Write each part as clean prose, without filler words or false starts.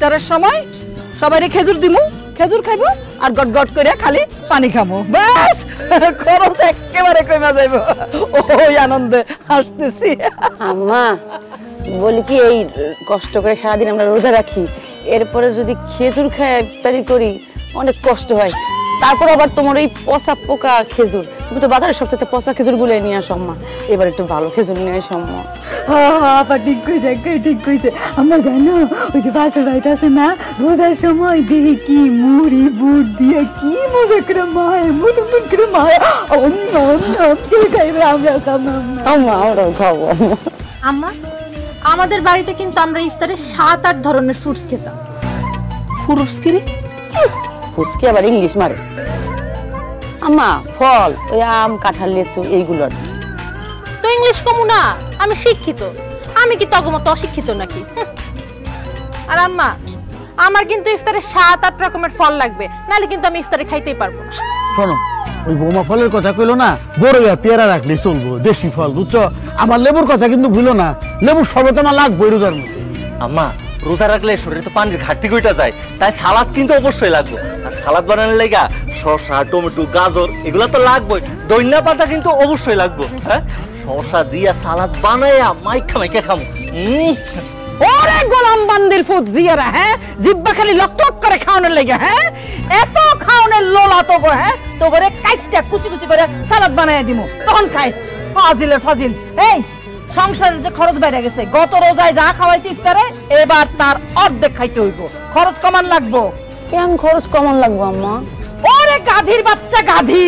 ইফতারের সময় সবাইরে খেজুর দিমু, খেজুর খাইবো আর গট গট করে খালি পানি খামু, বাস খরচ একেবারে কমে যাইব। ওই আনন্দে হাসতেছি। আম্মা বলি কি, এই কষ্ট করে সারাদিন আমরা রোজা রাখি, এরপরে যদি খেজুর খায় ইফতারি করি অনেক কষ্ট হয়। তারপর আবার তোমার এই পচা পোকা খেজুর, তুমি তো বাজারে সবচেয়ে পচা খেজুর গুলো নিয়ে আসো আম্মা, এবার একটু ভালো খেজুর নিয়ে আসো আম্মা। আপা ঠিক কইছে, ঠিক কইছে। আমরা জানো ওই যে বাসা বাড়িতে আছে না, রোজার সময় দেখি কি মুড়ি বুট দিয়ে কি মজা করে মায় মুড়ি মুড়ি করে মায় অন্য অন্য খাইবে, আমরা খাবো আম্মা, আমরাও খাবো। আম্মা আমাদের বাড়িতে কিন্তু আমরা ইফতারে 7-8 ধরনের ফ্রুটস খেতাম। ফুরুস কিরে? ফুচকি আবার ইংলিশ মারে। আম্মা ফল ওই আম কাঁঠাল লেচু এইগুলোর। তো ইংলিশ কমু না, আমি শিক্ষিত, আমি কি তগমত অশিক্ষিত নাকি? আর আম্মা আমার কিন্তু ইফতারে 7-8 রকমের ফল লাগবে, নাহলে কিন্তু আমি ইফতারে খাইতেই পারবো না। শোনো, ওই বৌমা ফলের কথা কইলো না, বড়ই আর পেয়ারা রাখলে চলবো, দেশি ফল বুঝছো। আমার লেবুর কথা কিন্তু ভুলো না, লেবুর শরবত আমার লাগবে রোজার মধ্যে। আম্মা রোজা রাখলে শরীরে তো পানির ঘাটতি কইটা যায়, তাই সালাদ কিন্তু অবশ্যই লাগবে। আর সালাদ বানানোর লাগা শসা, টমেটো, গাজর এগুলা তো লাগবেই, ধনিয়া পাতা কিন্তু অবশ্যই লাগবে। হ্যাঁ, শসা দিয়া সালাদ বানাইয়া মাইখা মাইখা খামু। ওরে গোলাম বান্দির ফুট জিয়ারা, হ্যাঁ জিব্বা খালি লকলক করে খাওয়ানোর লাগে। হ্যাঁ এত খাওয়ানোর লোলা তো গো, হ্যাঁ তো করে কাইটা কুচি কুচি করে সালাদ বানাইয়া দিমু, তখন খাই। ফাজিলের ফাজিল। এই সংসারের যে খরচ বেড়ে গেছে, গত রোজায় যা খাওয়াইছি ইফতারে, এবার তার অর্ধেক খাইতে হইব, খরচ কমান লাগবো। কেন খরচ কমন লাগবো আম্মা? ওরে গাধীর বাচ্চা গাধী,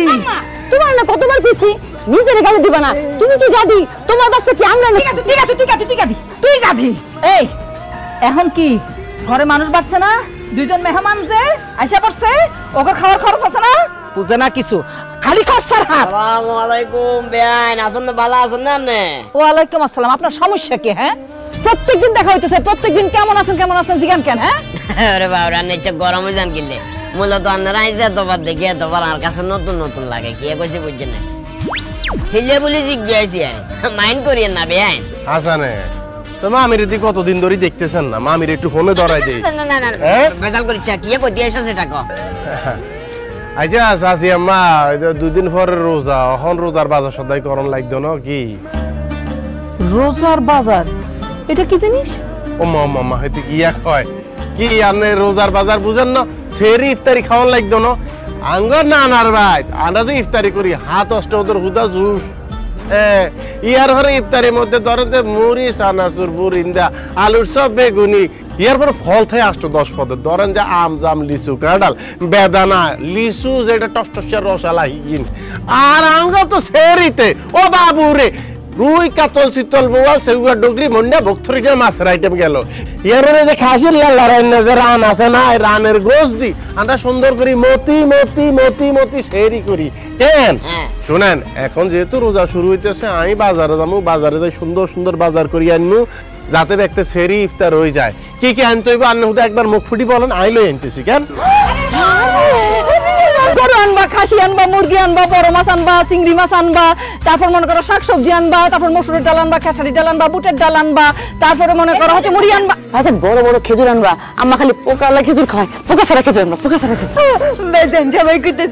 তোমার না কতবার কইছি নিজের গালি দিবা না। তুমি কি গাধি? তোমার বাচ্চা কি আমরা? ঠিক আছে ঠিক আছে ঠিক আছে ঠিক আছে, তুই গাধী। এই এখন কি ঘরে মানুষ বাড়ছে না, দুইজন মেহমান যে আইসা পড়ছে, ওকে খাওয়ার খরচ আছে না, বুঝে না কিছু, খালি খরচার হাত। আসসালামু আলাইকুম বেআইন, আছেন না? ভালো আছেন না? ওয়ালাইকুম আসসালাম। আপনার সমস্যা কি? হ্যাঁ প্রত্যেকদিন দেখা হইতেছে, প্রত্যেকদিন কেমন আছেন কেমন আছেন জিগান কেন? হ্যাঁ আরে বাবা নিচে গরম হয়ে যান কিনলে, মূলত আপনারা আইসে এতবার দেখি এতবার আমার কাছে নতুন নতুন লাগে, কি কইছে বুঝছেন না? হিলে বলি জিজ্ঞাসি মাইন্ড করিয়েন না বেআইন। হাসানে তো মামির দিকে কতদিন ধরে দেখতেছেন না, মামির একটু ফোনে ধরাই দেই। না না না বেজাল করি চা কি কই দিয়েছ সেটা কো। আইজা আসি আম্মা, দুদিন পরে রোজা, এখন রোজার বাজার সদাই করন লাগতো না কি? রোজার বাজার এটা কি জিনিস? ও মামা হইতে কি এক হয় কি, আপনি রোজার বাজার বুঝেন না? সেরি ইফতারি খাওয়ান লাগতো না আঙ্গর নানার ভাই, আমরা তো ইফতারি করি হাত অষ্ট ওদের হুদা জুস। ইয়ার ঘরে ইফতারির মধ্যে ধরেন যে মুড়ি, চানাচুর, বুরিন্দা, আলুর সব, বেগুনি, ইয়ার পরে ফল থেকে 8-10 পদের ধরেন যে আম, জাম, লিচু, কাঁঠাল, বেদানা, লিচু যেটা টসটসের রসালা হিগিন। আর আঙ্গ তো সেরিতে ও বাবু রে রুই, কাতল, শীতল, বোয়াল, সেগুয়া, ডগরি, মন্ডা, ভক্তরিকা মাছের আইটেম গেল। ইয়ার যে খাসির লড়াই না যে রান আছে না, রানের গোস দি আমরা সুন্দর করি মতি মতি মতি মতি সেরি করি। কেন শুনেন, এখন যেহেতু রোজা শুরু হইতেছে, আমি বাজারে যাবো, বাজারে যাই সুন্দর সুন্দর বাজার করি আনবো, যাতে একটা সেরি ইফতার হয়ে যায়। কি কি আনতে হইব আন্না হুদা একবার মুখ ফুটি বলেন, আইলো আনতেছি। কেন গরু আনবা, খাসি আনবা, মুরগি আনবা, বড় মাছ আনবা, চিংড়ি মাছ আনবা, তারপর মনে করো শাকসবজি আনবা, তারপর মসুরের ডাল আনবা, খেসারি ডাল আনবা, বুটের ডাল আনবা, তারপরে মনে করো হচ্ছে মুড়ি আনবা। আচ্ছা বড় বড় খেজুর আনবা, আম্মা খালি পোকা খেজুর খায়, পোকা ছাড়া খেজুর আনবা, পোকা ছাড়া খেজুর। বেদেন সবাই কইতে